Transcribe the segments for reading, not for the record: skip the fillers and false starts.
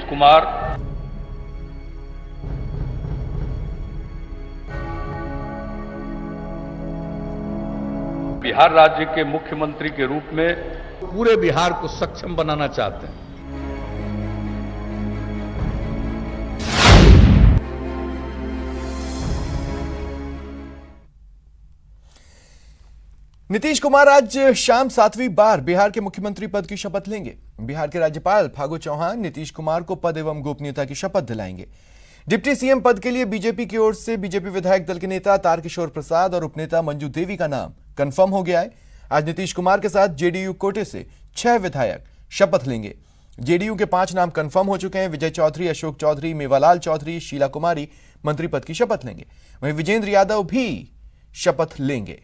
कुमार बिहार राज्य के मुख्यमंत्री के रूप में पूरे बिहार को सक्षम बनाना चाहते हैं। नीतीश कुमार आज शाम 7वीं बार बिहार के मुख्यमंत्री पद की शपथ लेंगे। बिहार के राज्यपाल फागू चौहान नीतीश कुमार को पद एवं गोपनीयता की शपथ दिलाएंगे। डिप्टी सीएम पद के लिए बीजेपी की ओर से बीजेपी विधायक दल के नेता तारकिशोर प्रसाद और उपनेता मंजू देवी का नाम कंफर्म हो गया है। आज नीतीश कुमार के साथ जेडीयू कोटे से 6 विधायक शपथ लेंगे। जेडीयू के 5 नाम कंफर्म हो चुके हैं। विजय चौधरी, अशोक चौधरी, मेवालाल चौधरी, शीला कुमारी मंत्री पद की शपथ लेंगे। वहीं विजेंद्र यादव भी शपथ लेंगे।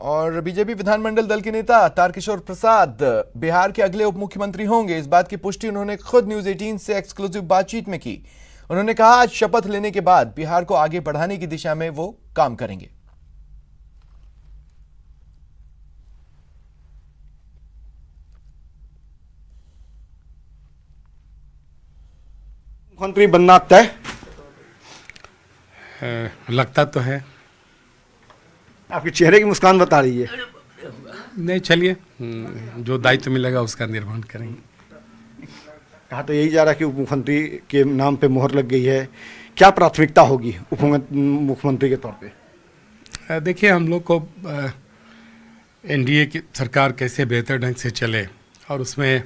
और बीजेपी विधानमंडल दल के नेता तारकिशोर प्रसाद बिहार के अगले उप मुख्यमंत्री होंगे। इस बात की पुष्टि उन्होंने खुद न्यूज 18 से एक्सक्लूसिव बातचीत में की। उन्होंने कहा आज शपथ लेने के बाद बिहार को आगे बढ़ाने की दिशा में वो काम करेंगे। मुख्यमंत्री बनना तय लगता तो है। आपके चेहरे की मुस्कान बता रही है। नहीं, चलिए जो दायित्व मिलेगा उसका निर्वहन करेंगे। कहा तो यही जा रहा है कि उप मुख्यमंत्री के नाम पे मोहर लग गई है। क्या प्राथमिकता होगी उप मुख्यमंत्री के तौर पे? देखिए, हम लोग को एनडीए की सरकार कैसे बेहतर ढंग से चले और उसमें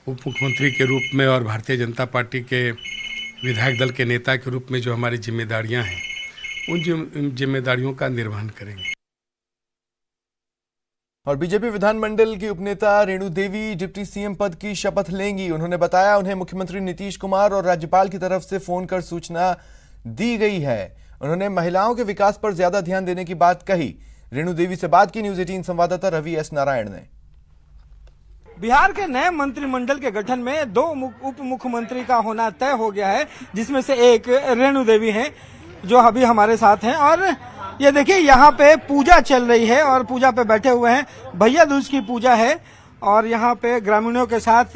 उप मुख्यमंत्री के रूप में और भारतीय जनता पार्टी के विधायक दल के नेता के रूप में जो हमारी जिम्मेदारियां हैं उन जिम्मेदारियों का निर्वहन करेंगे। और बीजेपी विधानमंडल की उपनेता रेणु देवी डिप्टी सीएम पद की शपथ लेंगी। उन्होंने बताया उन्हें मुख्यमंत्री नीतीश कुमार और राज्यपाल की तरफ से फोन कर सूचना दी गई है। उन्होंने महिलाओं के विकास पर ज्यादा ध्यान देने की बात कही। रेणु देवी से बात की न्यूज 18 संवाददाता रवि एस नारायण ने। बिहार के नए मंत्रिमंडल के गठन में 2 उप मुख्यमंत्री का होना तय हो गया है, जिसमें से एक रेणु देवी हैं जो अभी हमारे साथ हैं। और ये देखिए यहाँ पे पूजा चल रही है और पूजा पे बैठे हुए हैं। भैया दूज की पूजा है और यहाँ पे ग्रामीणों के साथ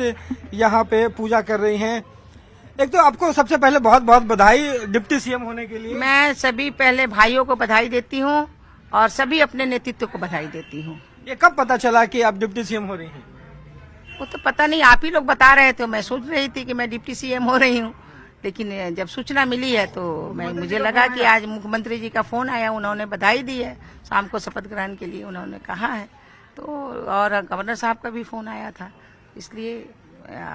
यहाँ पे पूजा कर रही हैं। एक तो आपको सबसे पहले बहुत बहुत बधाई डिप्टी सीएम होने के लिए। मैं सभी पहले भाइयों को बधाई देती हूँ और सभी अपने नेतृत्व को बधाई देती हूँ। ये कब पता चला कि आप डिप्टी सीएम हो रही हैं? वो तो पता नहीं, आप ही लोग बता रहे थे। मैं सोच रही थी कि मैं डिप्टी सीएम हो रही हूँ, लेकिन जब सूचना मिली है तो मुझे लगा कि आज मुख्यमंत्री जी का फोन आया, उन्होंने बधाई दी है। शाम को शपथ ग्रहण के लिए उन्होंने कहा है, तो और गवर्नर साहब का भी फोन आया था, इसलिए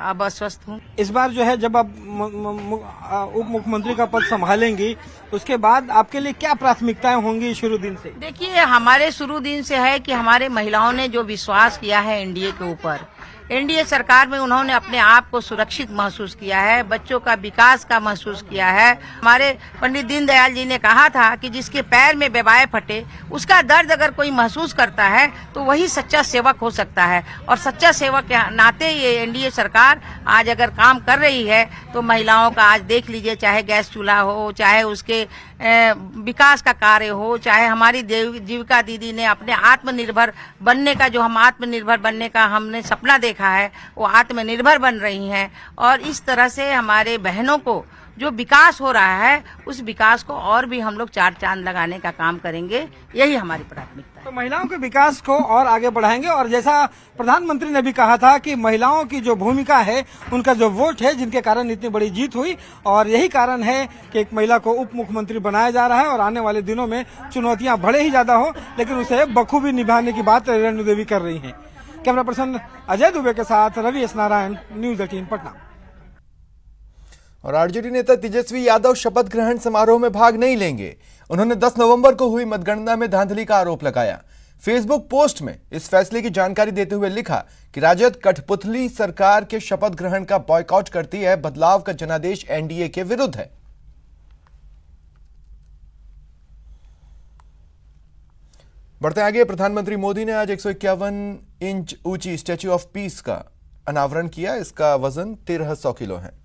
अब अस्वस्थ हूँ। इस बार जो है जब आप उप मुख्यमंत्री का पद संभालेंगी, उसके बाद आपके लिए क्या प्राथमिकताएं होंगी शुरू दिन से? देखिए, हमारे शुरू दिन से है कि हमारे महिलाओं ने जो विश्वास किया है एनडीए के ऊपर, एनडीए सरकार में उन्होंने अपने आप को सुरक्षित महसूस किया है, बच्चों का विकास का महसूस किया है। हमारे पंडित दीनदयाल जी ने कहा था कि जिसके पैर में बेवाए फटे, उसका दर्द अगर कोई महसूस करता है तो वही सच्चा सेवक हो सकता है। और सच्चा सेवक के नाते ये एनडीए सरकार आज अगर काम कर रही है तो महिलाओं का आज देख लीजिए, चाहे गैस चूल्हा हो, चाहे उसके विकास का कार्य हो, चाहे हमारी जीविका दीदी ने अपने आत्मनिर्भर बनने का, जो हम आत्मनिर्भर बनने का हमने सपना देखा है, वो आत्मनिर्भर बन रही हैं। और इस तरह से हमारे बहनों को जो विकास हो रहा है, उस विकास को और भी हम लोग 4 चांद लगाने का काम करेंगे। यही हमारी प्राथमिकता है। तो महिलाओं के विकास को और आगे बढ़ाएंगे। और जैसा प्रधानमंत्री ने भी कहा था कि महिलाओं की जो भूमिका है, उनका जो वोट है, जिनके कारण इतनी बड़ी जीत हुई, और यही कारण है कि एक महिला को उप मुख्यमंत्री बनाया जा रहा है। और आने वाले दिनों में चुनौतियां भले ही ज्यादा हो, लेकिन उसे बखूबी निभाने की बात रेणु देवी कर रही है। कैमरा पर्सन अजय दुबे के साथ रवि एस नारायण, न्यूज 18 पटना। और आरजेडी नेता तेजस्वी यादव शपथ ग्रहण समारोह में भाग नहीं लेंगे। उन्होंने 10 नवंबर को हुई मतगणना में धांधली का आरोप लगाया। फेसबुक पोस्ट में इस फैसले की जानकारी देते हुए लिखा कि राजद कठपुतली सरकार के शपथ ग्रहण का बॉयकॉट करती है। बदलाव का जनादेश एनडीए के विरुद्ध है। बढ़ते आगे, प्रधानमंत्री मोदी ने आज 151 इंच ऊंची स्टैच्यू ऑफ पीस का अनावरण किया। इसका वजन 1300 किलो है।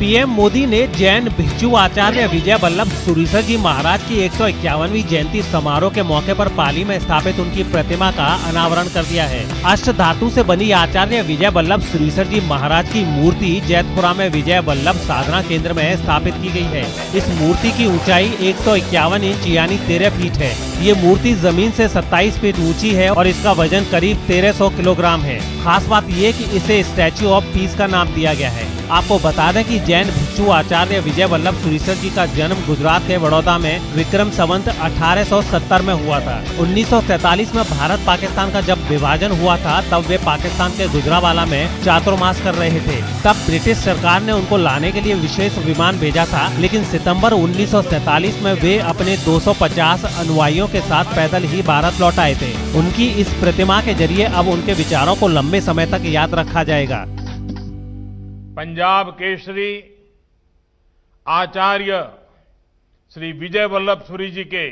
पीएम मोदी ने जैन भिक्षु आचार्य विजय वल्लभ सुरीसर जी महाराज की 151वीं जयंती समारोह के मौके पर पाली में स्थापित उनकी प्रतिमा का अनावरण कर दिया है। अष्ट धातु से बनी आचार्य विजय वल्लभ सुरीसर जी महाराज की मूर्ति जैतपुरा में विजय वल्लभ साधना केंद्र में स्थापित की गई है। इस मूर्ति की ऊंचाई 151 इंच यानी 13 फीट है। ये मूर्ति जमीन से 27 फीट ऊंची है और इसका वजन करीब 1300 किलोग्राम है। खास बात ये कि इसे स्टैच्यू ऑफ पीस का नाम दिया गया है। आपको बता दें कि जैन भिक्षु आचार्य विजय वल्लभ सुरीसर जी का जन्म गुजरात के वडोदरा में विक्रम संवत 1870 में हुआ था। 1947 में भारत पाकिस्तान का जब विभाजन हुआ था तब वे पाकिस्तान के गुजरावाला में चातुर्मास कर रहे थे। तब ब्रिटिश सरकार ने उनको लाने के लिए विशेष विमान भेजा था, लेकिन सितंबर 1947 में वे अपने 250 अनुयायियों के साथ पैदल ही भारत लौट आए थे। उनकी इस प्रतिमा के जरिए अब उनके विचारों को लंबे समय तक याद रखा जाएगा। पंजाब केसरी आचार्य श्री विजय वल्लभ सुरी जी के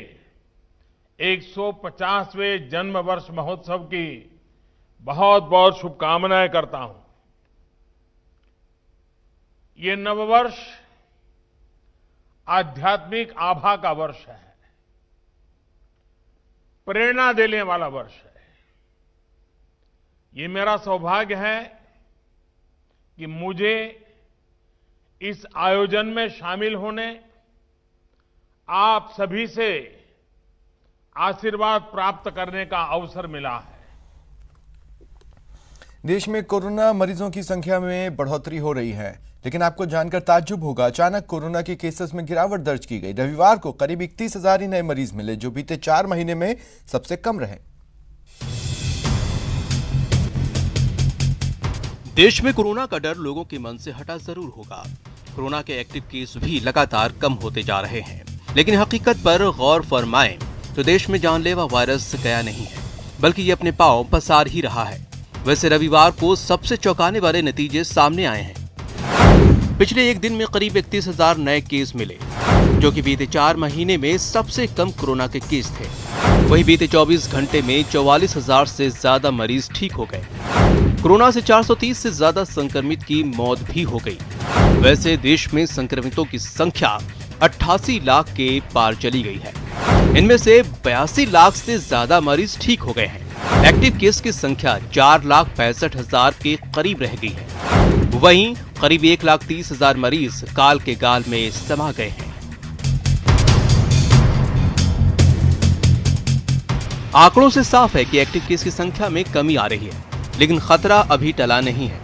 150वें जन्म वर्ष महोत्सव की बहुत बहुत शुभकामनाएं करता हूं। ये नववर्ष आध्यात्मिक आभा का वर्ष है, प्रेरणा देने वाला वर्ष है। ये मेरा सौभाग्य है कि मुझे इस आयोजन में शामिल होने, आप सभी से आशीर्वाद प्राप्त करने का अवसर मिला है। देश में कोरोना मरीजों की संख्या में बढ़ोतरी हो रही है, लेकिन आपको जानकर ताज्जुब होगा, अचानक कोरोना के केसेस में गिरावट दर्ज की गई। रविवार को करीब 31,000 ही नए मरीज मिले, जो बीते 4 महीने में सबसे कम रहे। देश में कोरोना का डर लोगों के मन से हटा जरूर होगा। कोरोना के एक्टिव केस भी लगातार कम होते जा रहे हैं, लेकिन हकीकत पर गौर फरमाएं तो देश में जानलेवा वायरस गया नहीं है, बल्कि ये अपने पांव पसार ही रहा है। वैसे रविवार को सबसे चौंकाने वाले नतीजे सामने आए हैं। पिछले एक दिन में करीब 31,000 नए केस मिले, जो कि बीते 4 महीने में सबसे कम कोरोना के केस थे। वहीं बीते 24 घंटे में 44,000 से ज्यादा मरीज ठीक हो गए। कोरोना से 430 से ज्यादा संक्रमित की मौत भी हो गई। वैसे देश में संक्रमितों की संख्या 88 लाख के पार चली गई है। इनमें से 82 लाख से ज्यादा मरीज ठीक हो गए हैं। एक्टिव केस की संख्या 4,65,000 के करीब रह गई है। वहीं करीब 1,30,000 मरीज काल के गाल में समा गए हैं। आंकड़ों से साफ है कि एक्टिव केस की संख्या में कमी आ रही है, लेकिन खतरा अभी टला नहीं है।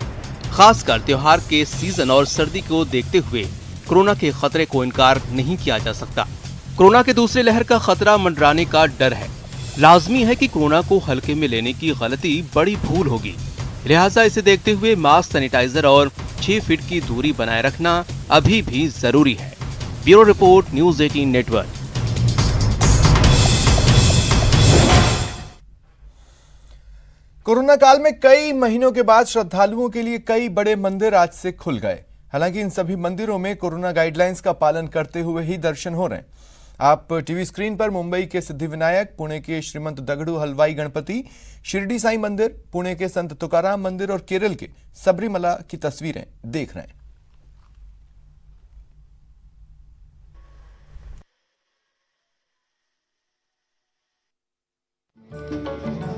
खासकर त्योहार के सीजन और सर्दी को देखते हुए कोरोना के खतरे को इनकार नहीं किया जा सकता। कोरोना के दूसरे लहर का खतरा मंडराने का डर है। लाजमी है कि कोरोना को हल्के में लेने की गलती बड़ी भूल होगी। लिहाजा इसे देखते हुए मास्क, सैनिटाइजर और 6 फीट की दूरी बनाए रखना अभी भी जरूरी है। Bureau report, news 18 network. Corona काल में कई महीनों के बाद श्रद्धालुओं के लिए कई बड़े मंदिर आज से खुल गए। हालांकि इन सभी मंदिरों में कोरोना गाइडलाइंस का पालन करते हुए ही दर्शन हो रहे हैं। आप टीवी स्क्रीन पर मुंबई के सिद्धिविनायक, पुणे के श्रीमंत दगड़ू हलवाई गणपति, शिरडी साईं मंदिर, पुणे के संत तुकाराम मंदिर और केरल के सबरीमला की तस्वीरें देख रहे हैं।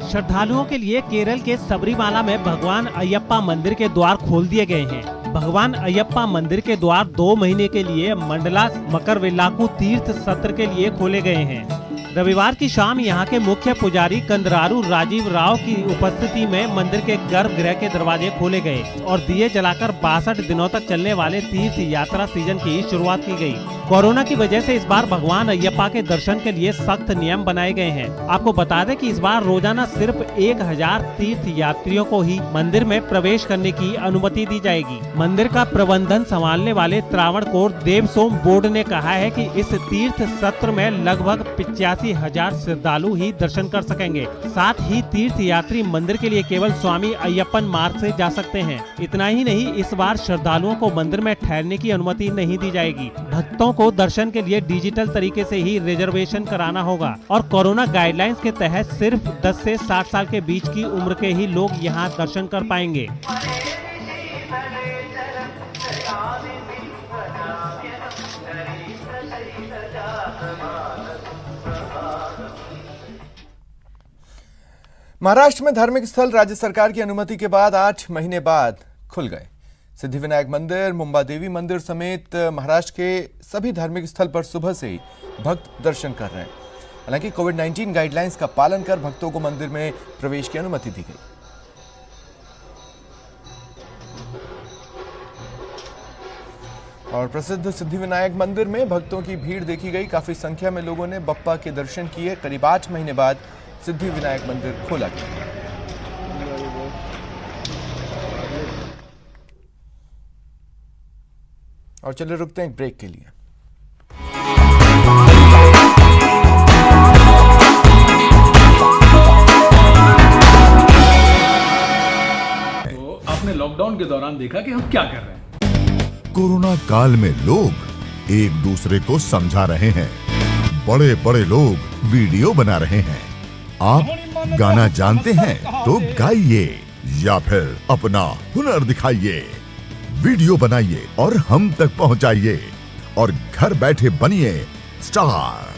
श्रद्धालुओं के लिए केरल के सबरीमाला में भगवान अयप्पा मंदिर के द्वार खोल दिए गए हैं। भगवान अयप्पा मंदिर के द्वार 2 महीने के लिए मंडला मकरविल्लाकू तीर्थ सत्र के लिए खोले गए हैं। रविवार की शाम यहां के मुख्य पुजारी कंदरारू राजीव राव की उपस्थिति में मंदिर के गर्भगृह के दरवाजे खोले गए और दिए जलाकर 62 दिनों तक चलने वाले तीर्थ यात्रा सीजन की शुरुआत की गई। कोरोना की वजह से इस बार भगवान अयप्पा के दर्शन के लिए सख्त नियम बनाए गए हैं। आपको बता दें कि इस बार रोजाना सिर्फ 1000 तीर्थ यात्रियों को ही मंदिर में प्रवेश करने की अनुमति दी जाएगी। मंदिर का प्रबंधन संभालने वाले त्रावणकोर देवसोम बोर्ड ने कहा है कि इस तीर्थ सत्र में लगभग 85,000 श्रद्धालु ही दर्शन कर सकेंगे। साथ ही तीर्थ यात्री मंदिर के लिए केवल स्वामी अय्यप्पन मार्ग से जा सकते हैं। इतना ही नहीं, इस बार श्रद्धालुओं को मंदिर में ठहरने की अनुमति नहीं दी जाएगी। भक्तों को दर्शन के लिए डिजिटल तरीके से ही रिजर्वेशन कराना होगा और कोरोना गाइडलाइंस के तहत सिर्फ 10 से 60 साल के बीच की उम्र के ही लोग यहां दर्शन कर पाएंगे। महाराष्ट्र में धार्मिक स्थल राज्य सरकार की अनुमति के बाद 8 महीने बाद खुल गए। सिद्धिविनायक मंदिर, मुंबा देवी मंदिर समेत महाराष्ट्र के सभी धार्मिक स्थल पर सुबह से ही भक्त दर्शन कर रहे हैं। हालांकि कोविड-19 गाइडलाइंस का पालन कर भक्तों को मंदिर में प्रवेश की अनुमति दी गई। और प्रसिद्ध सिद्धिविनायक मंदिर में भक्तों की भीड़ देखी गई। काफी संख्या में लोगों ने बप्पा के दर्शन किए। करीब 8 महीने बाद सिद्धिविनायक मंदिर खोला गया। और चलिए रुकते हैं एक ब्रेक के लिए। तो आपने लॉकडाउन के दौरान देखा कि हम क्या कर रहे हैं। कोरोना काल में लोग एक दूसरे को समझा रहे हैं। बड़े बड़े लोग वीडियो बना रहे हैं। आप गाना जानते हैं तो गाइए या फिर अपना हुनर दिखाइए। वीडियो बनाइए और हम तक पहुंचाइए और घर बैठे बनिए स्टार।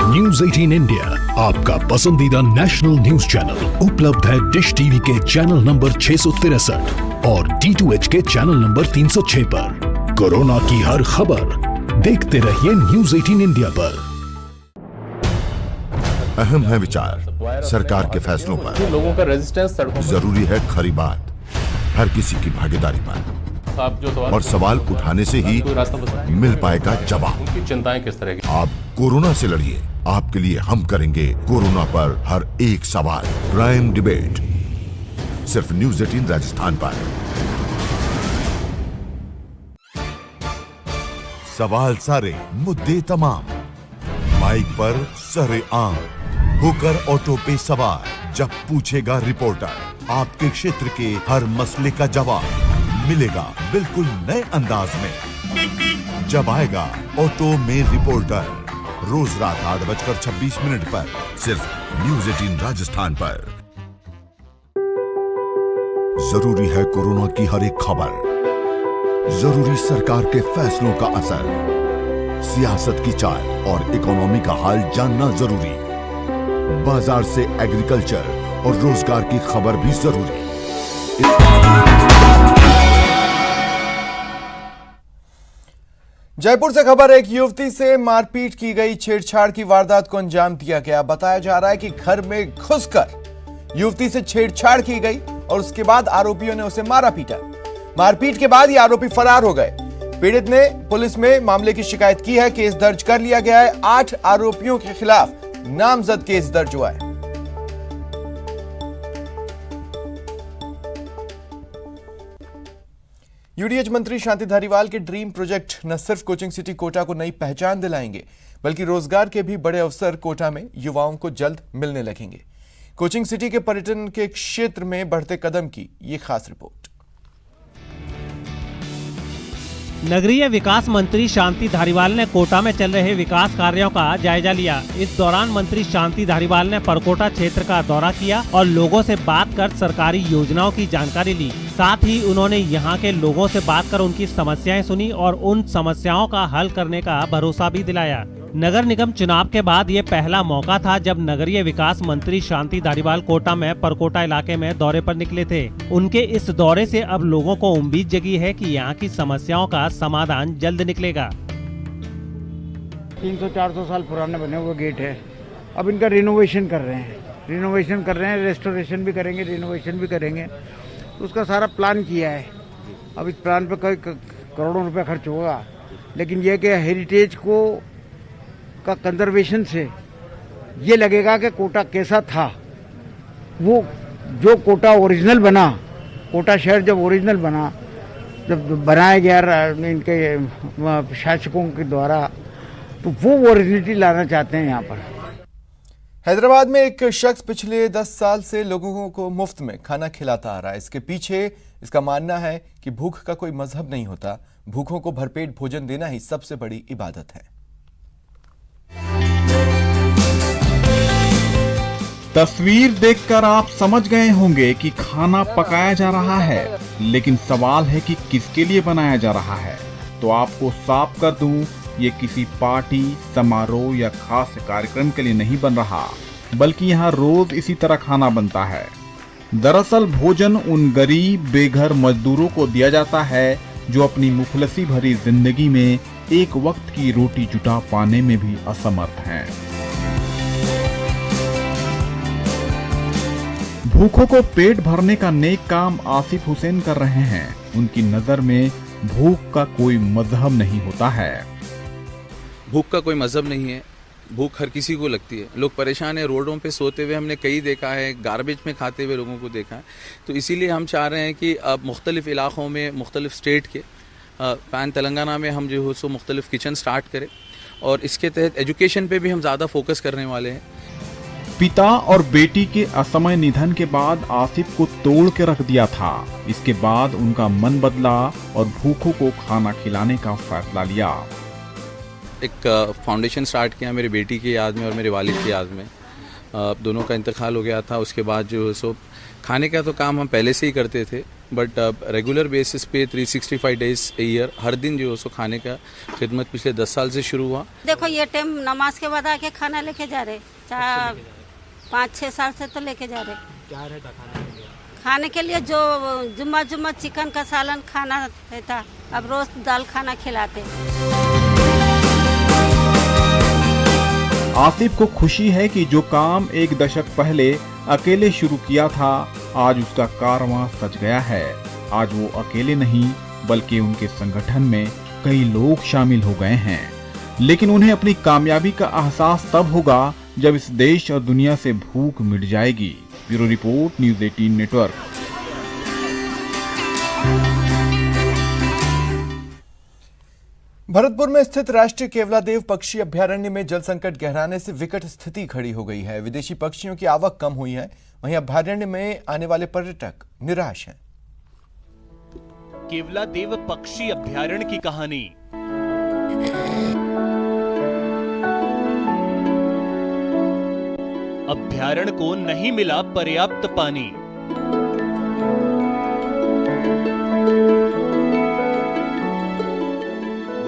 न्यूज 18 इंडिया आपका पसंदीदा नेशनल न्यूज चैनल उपलब्ध है डिश टीवी के चैनल नंबर 663 और D2H के चैनल नंबर 306 पर। कोरोना की हर खबर देखते रहिए न्यूज 18 इंडिया पर। अहम है विचार सरकार के फैसलों पर। लोगों का रेजिस्टेंस सड़कों पर। जरूरी है खरी बात हर किसी की भागीदारी पर। और सवाल उठाने से ही मिल पाएगा जवाब। उनकी चिंताएं किस तरह की। आप कोरोना से लड़िए। आपके लिए हम करेंगे कोरोना पर हर एक सवाल। प्राइम डिबेट सिर्फ न्यूज 18 राजस्थान पर। सवाल सारे, मुद्दे तमाम, माइक पर सरे आम, होकर ऑटो पे सवार। जब पूछेगा रिपोर्टर आपके क्षेत्र के हर मसले का जवाब मिलेगा बिल्कुल नए अंदाज में। जब आएगा ऑटो में रिपोर्टर, रोज रात 8:26 पर सिर्फ न्यूज 18 राजस्थान पर। जरूरी है कोरोना की हर एक खबर। जरूरी सरकार के फैसलों का असर। सियासत की चाल और इकोनॉमी का हाल जानना जरूरी। बाजार से एग्रीकल्चर और रोजगार की खबर भी जरूरी। जयपुर से खबर, एक युवती से मारपीट की गई। छेड़छाड़ की वारदात को अंजाम दिया गया। बताया जा रहा है कि घर में घुसकर युवती से छेड़छाड़ की गई और उसके बाद आरोपियों ने उसे मारा पीटा। मारपीट के बाद ये आरोपी फरार हो गए। पीड़ित ने पुलिस में मामले की शिकायत की है। केस दर्ज कर लिया गया है। 8 आरोपियों के खिलाफ नामजद केस दर्ज हुआ है। यूडीएच मंत्री शांति धारीवाल के ड्रीम प्रोजेक्ट न सिर्फ कोचिंग सिटी कोटा को नई पहचान दिलाएंगे, बल्कि रोजगार के भी बड़े अवसर कोटा में युवाओं को जल्द मिलने लगेंगे। कोचिंग सिटी के पर्यटन के क्षेत्र में बढ़ते कदम की ये खास रिपोर्ट। नगरीय विकास मंत्री शांति धारीवाल ने कोटा में चल रहे विकास कार्यों का जायजा लिया। इस दौरान मंत्री शांति धारीवाल ने परकोटा क्षेत्र का दौरा किया और लोगों से बात कर सरकारी योजनाओं की जानकारी ली। साथ ही उन्होंने यहां के लोगों से बात कर उनकी समस्याएं सुनी और उन समस्याओं का हल करने का भरोसा भी दिलाया। नगर निगम चुनाव के बाद ये पहला मौका था जब नगरीय विकास मंत्री शांति धारीवाल कोटा में परकोटा इलाके में दौरे पर निकले थे। उनके इस दौरे से अब लोगों को उम्मीद जगी है कि यहाँ की समस्याओं का समाधान जल्द निकलेगा। 300-400 साल पुराने बने हुए गेट है। अब इनका रिनोवेशन कर रहे हैं, रेस्टोरेशन भी करेंगे, रिनोवेशन भी करेंगे। उसका सारा प्लान किया है। अब इस प्लान पे कई करोड़ों रुपए खर्च होगा, लेकिन यह कि हेरिटेज को का कंजर्वेशन से ये लगेगा कि कोटा कैसा था। वो जो कोटा ओरिजिनल बना, कोटा शहर जब ओरिजिनल बना, जब बनाया गया इनके शासकों के द्वारा, तो वो ओरिजिनलिटी लाना चाहते हैं यहाँ पर। हैदराबाद में एक शख्स पिछले 10 साल से लोगों को मुफ्त में खाना खिलाता आ रहा है। इसके पीछे इसका मानना है कि भूख का कोई मजहब नहीं होता, भूखों को भरपेट भोजन देना ही सबसे बड़ी इबादत है। तस्वीर देखकर आप समझ गए होंगे कि खाना पकाया जा रहा है, लेकिन सवाल है कि किसके लिए बनाया जा रहा है। तो आपको साफ कर दूं, ये किसी पार्टी, समारोह या खास कार्यक्रम के लिए नहीं बन रहा, बल्कि यहाँ रोज इसी तरह खाना बनता है। दरअसल भोजन उन गरीब बेघर मजदूरों को दिया जाता है जो अपनी मुफलसी भरी जिंदगी में एक वक्त की रोटी जुटा पाने में भी असमर्थ हैं। भूखों को पेट भरने का नेक काम आसिफ हुसैन कर रहे हैं। उनकी नजर में भूख का कोई मजहब नहीं होता है। भूख का कोई मजहब नहीं है, भूख हर किसी को लगती है। लोग परेशान है, रोडों पे सोते हुए हमने कई देखा है, गार्बेज में खाते हुए लोगों को देखा है। तो इसीलिए हम चाह रहे हैं कि अब मुख्तलिफ इलाकों में, मुख्तलिफ स्टेट के पैन तेलंगाना में हम जो है सो मुख्तलिफ किचन स्टार्ट करें और इसके तहत एजुकेशन पे भी हम ज़्यादा फोकस करने वाले हैं। पिता और बेटी के असमय निधन के बाद आसिफ को तोड़ के रख दिया था। इसके बाद उनका मन बदला और भूखों को खाना खिलाने का फैसला लिया। एक फाउंडेशन स्टार्ट किया मेरी बेटी की याद में और मेरे वालिद की याद में। दोनों का इंतकाल हो गया था। उसके बाद जो है सो खाने का तो काम हम पहले से ही करते थे, बट रेगुलर बेसिस पे 365 डेज ए ईयर हर दिन जो है सो खाने का खिदमत पिछले 10 साल से शुरू हुआ। देखो ये टाइम नमाज के बाद आके खाना लेके जा रहे, 5-6 साल से तो लेके जा रहे। क्या रहता खाने के लिए? जो जुम्मा चिकन का सालन खाना रहता, अब रोज दाल खाना खिलाते। आसिफ को खुशी है कि जो काम एक दशक पहले अकेले शुरू किया था, आज उसका कारवां सज गया है। आज वो अकेले नहीं बल्कि उनके संगठन में कई लोग शामिल हो गए हैं। लेकिन उन्हें अपनी कामयाबी का एहसास तब होगा जब इस देश और दुनिया से भूख मिट जाएगी। Bureau report, news 18 network. Bharatpur में स्थित राष्ट्रीय केवलादेव पक्षी अभयारण्य में जल संकट गहराने से विकट स्थिति खड़ी हो गई है। विदेशी पक्षियों की आवक कम हुई है, वहीं अभयारण्य में आने वाले पर्यटक निराश हैं। केवलादेव पक्षी अभयारण्य की कहानी। अभयारण्य को नहीं मिला पर्याप्त पानी।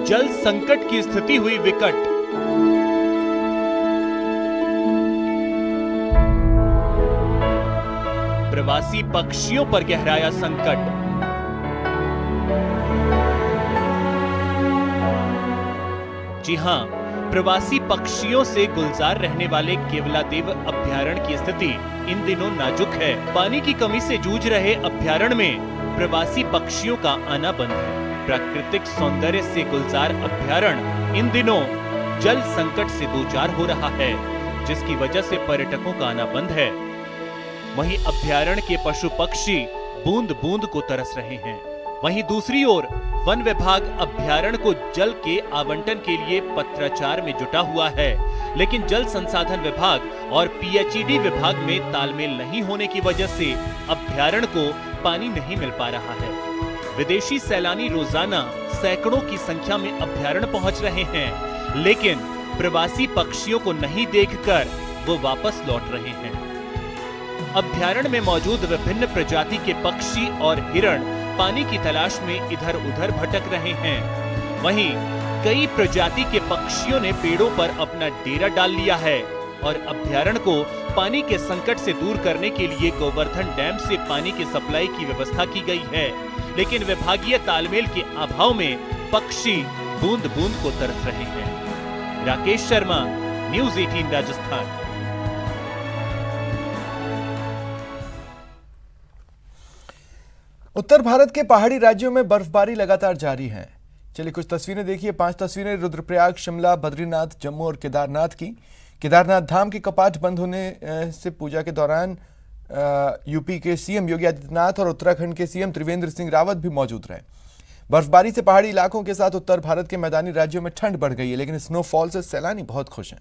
जल संकट की स्थिति हुई विकट। प्रवासी पक्षियों पर गहराया संकट। जी हां, प्रवासी पक्षियों से गुलजार रहने वाले केवलादेव अभयारण्य की स्थिति इन दिनों नाजुक है। पानी की कमी से जूझ रहे अभयारण्य में प्रवासी पक्षियों का आना बंद है। प्राकृतिक सौंदर्य से गुलजार अभयारण्य इन दिनों जल संकट से दो-चार हो रहा है, जिसकी वजह से पर्यटकों का आना बंद है। वहीं अभयारण्य के पशु पक्षी बूंद बूंद को तरस रहे हैं। वहीं दूसरी ओर वन विभाग अभयारण्य को जल के आवंटन के लिए पत्राचार में जुटा हुआ है, लेकिन जल संसाधन विभाग और पीएचईडी विभाग में तालमेल नहीं होने की वजह से अभयारण्य को पानी नहीं मिल पा रहा है। विदेशी सैलानी रोजाना सैकड़ों की संख्या में अभयारण्य पहुंच रहे हैं, लेकिन प्रवासी पक्षियों को नहीं देखकर वो वापस लौट रहे हैं। अभयारण्य में मौजूद विभिन्न प्रजाति के पक्षी और हिरण पानी की तलाश में इधर उधर भटक रहे हैं। वहीं कई प्रजाति के पक्षियों ने पेड़ों पर अपना डेरा डाल लिया है और अभयारण्य को पानी के संकट से दूर करने के लिए गोवर्धन डैम से पानी की सप्लाई की व्यवस्था की गई है, लेकिन विभागीय तालमेल के अभाव में पक्षी बूंद बूंद को तरस रहे हैं। राकेश शर्मा, न्यूज़ 18 राजस्थान। उत्तर भारत के पहाड़ी राज्यों में बर्फबारी लगातार जारी है। चलिए कुछ तस्वीरें देखिए। 5 तस्वीरें रुद्रप्रयाग, शिमला, बद्रीनाथ, जम्मू और केदारनाथ की। केदारनाथ धाम के कपाट बंद होने से पूजा के दौरान यूपी के सीएम योगी आदित्यनाथ और उत्तराखंड के सीएम त्रिवेंद्र सिंह रावत भी मौजूद रहे। बर्फबारी से पहाड़ी इलाकों के साथ उत्तर भारत के मैदानी राज्यों में ठंड बढ़ गई है, लेकिन स्नोफॉल से सैलानी बहुत खुश हैं।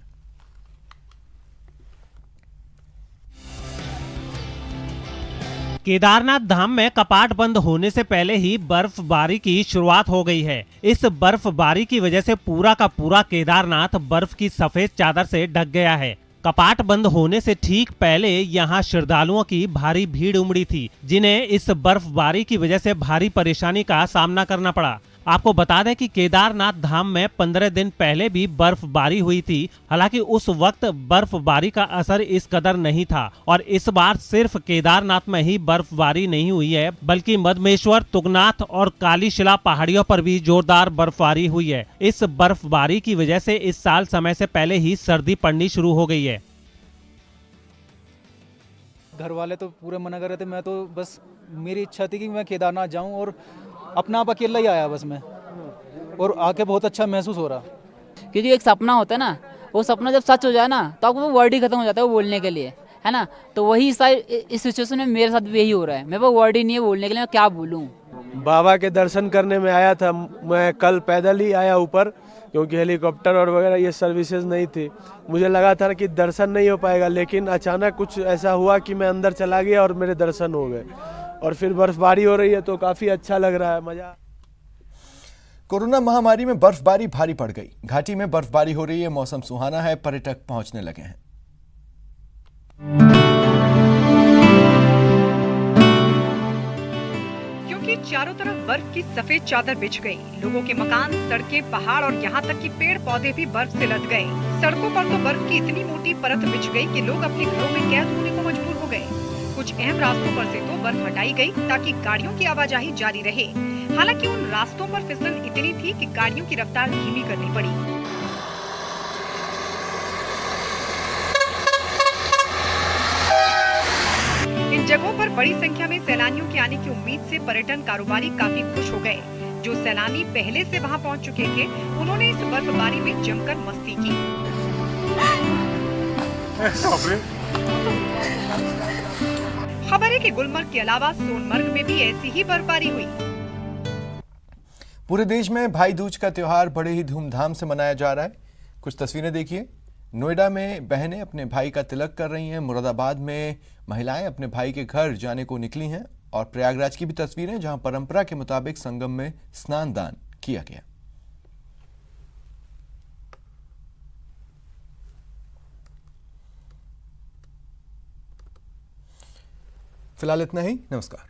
केदारनाथ धाम में कपाट बंद होने से पहले ही बर्फबारी की शुरुआत हो गई है। इस बर्फबारी की वजह से पूरा का पूरा केदारनाथ बर्फ की सफेद चादर से ढक गया है। कपाट बंद होने से ठीक पहले यहाँ श्रद्धालुओं की भारी भीड़ उमड़ी थी, जिन्हें इस बर्फबारी की वजह से भारी परेशानी का सामना करना पड़ा। आपको बता दें कि केदारनाथ धाम में 15 दिन पहले भी बर्फबारी हुई थी। हालांकि उस वक्त बर्फबारी का असर इस कदर नहीं था और इस बार सिर्फ केदारनाथ में ही बर्फबारी नहीं हुई है, बल्कि मधमेश्वर, तुंगनाथ और कालीशिला पहाड़ियों पर भी जोरदार बर्फबारी हुई है। इस बर्फबारी की वजह से इस साल समय से पहले ही सर्दी पड़नी शुरू हो गई है। घर वाले तो पूरे मना कर रहे थे, मैं तो बस मेरी इच्छा थी कि मैं केदारनाथ जाऊं और अपना आप अकेला ही आया बस मैं, और आके बहुत अच्छा महसूस हो रहा। क्योंकि एक सपना होता है ना, वो सपना जब सच हो जाए ना तो आपको वो वर्ड ही खत्म हो जाता है वो बोलने के लिए, है ना। तो वही इस सिचुएशन में मेरे साथ भी यही हो रहा है, मेरे पास वर्ड ही नहीं है बोलने के लिए, मैं क्या बोलूँ। बाबा के दर्शन करने में आया था मैं, कल पैदल ही आया ऊपर, क्योंकि हेलीकॉप्टर और वगैरह ये सर्विसेज नहीं थी। मुझे लगा था कि दर्शन नहीं हो पाएगा, लेकिन अचानक कुछ ऐसा हुआ कि मैं अंदर चला गया और मेरे दर्शन हो गए। और फिर बर्फबारी हो रही है तो काफी अच्छा लग रहा है, मजा। कोरोना महामारी में बर्फबारी भारी पड़ गई। घाटी में बर्फबारी हो रही है, मौसम सुहाना है, पर्यटक पहुंचने लगे हैं। क्योंकि चारों तरफ बर्फ की सफेद चादर बिछ गई, लोगों के मकान, सड़कें, पहाड़ और यहाँ तक कि पेड़ पौधे भी बर्फ से लद गए। सड़कों पर तो बर्फ की इतनी मोटी परत बिछ गई कि लोग अपने घरों में कैद होने को मजबूर हो गए। कुछ अहम रास्तों पर से तो बर्फ हटाई गई ताकि गाड़ियों की आवाजाही जारी रहे। हालांकि उन रास्तों पर फिसलन इतनी थी कि गाड़ियों की रफ्तार धीमी करनी पड़ी। इन जगहों पर बड़ी संख्या में सैलानियों के आने की उम्मीद से पर्यटन कारोबारी काफी खुश हो गए। जो सैलानी पहले से वहां पहुंच चुके थे, उन्होंने इस बर्फबारी में जमकर मस्ती की। खबर है कि गुलमर्ग के अलावा सोनमर्ग में भी ऐसी ही बर्फबारी हुई। पूरे देश में भाई दूज का त्योहार बड़े ही धूमधाम से मनाया जा रहा है। कुछ तस्वीरें देखिए। नोएडा में बहनें अपने भाई का तिलक कर रही हैं। मुरादाबाद में महिलाएं अपने भाई के घर जाने को निकली हैं। और प्रयागराज की भी तस्वीरें, जहां परंपरा के मुताबिक संगम में स्नान दान किया गया। फिलहाल इतना ही। नमस्कार।